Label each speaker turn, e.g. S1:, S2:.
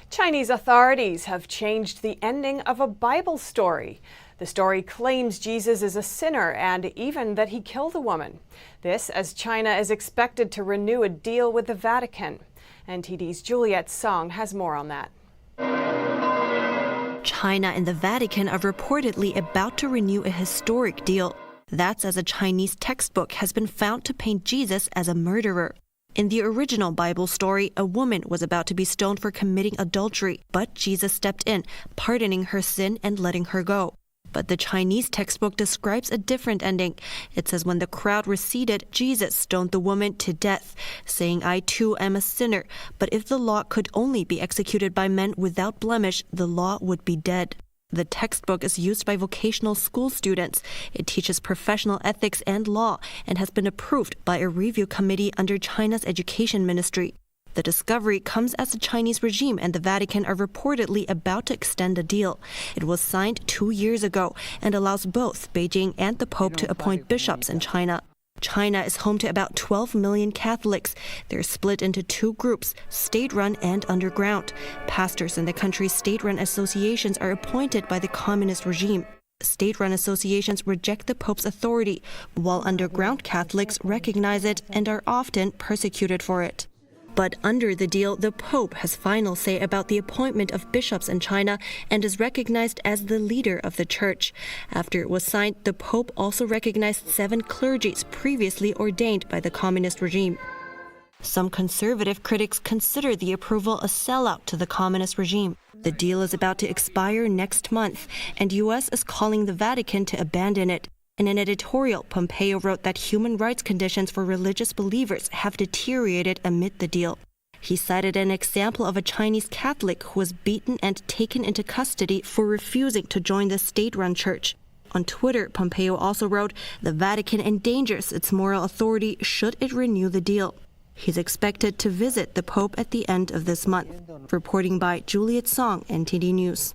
S1: Chinese authorities have changed the ending of a Bible story. The story claims Jesus is a sinner and even that he killed a woman. This as China is expected to renew a deal with the Vatican. NTT's Juliet Song has more on that.
S2: China and the Vatican are reportedly about to renew a historic deal. That's as a Chinese textbook has been found to paint Jesus as a murderer. In the original Bible story, a woman was about to be stoned for committing adultery, but Jesus stepped in, pardoning her sin and letting her go. But the Chinese textbook describes a different ending. It says when the crowd receded, Jesus stoned the woman to death, saying, "I too am a sinner, but if the law could only be executed by men without blemish, the law would be dead." The textbook is used by vocational school students. It teaches professional ethics and law and has been approved by a review committee under China's education ministry. The discovery comes as the Chinese regime and the Vatican are reportedly about to extend a deal. It was signed 2 years ago and allows both Beijing and the Pope to appoint bishops in China. China is home to about 12 million Catholics. They're split into two groups, state-run and underground. Pastors in the country's state-run associations are appointed by the communist regime. State-run associations reject the Pope's authority, while underground Catholics recognize it and are often persecuted for it. But under the deal, the Pope has final say about the appointment of bishops in China and is recognized as the leader of the church. After it was signed, the Pope also recognized 7 clergies previously ordained by the communist regime. Some conservative critics consider the approval a sellout to the communist regime. The deal is about to expire next month, and U.S. is calling the Vatican to abandon it. In an editorial, Pompeo wrote that human rights conditions for religious believers have deteriorated amid the deal. He cited an example of a Chinese Catholic who was beaten and taken into custody for refusing to join the state-run church. On Twitter, Pompeo also wrote, "The Vatican endangers its moral authority should it renew the deal." He's expected to visit the Pope at the end of this month. Reporting by Juliet Song, NTD News.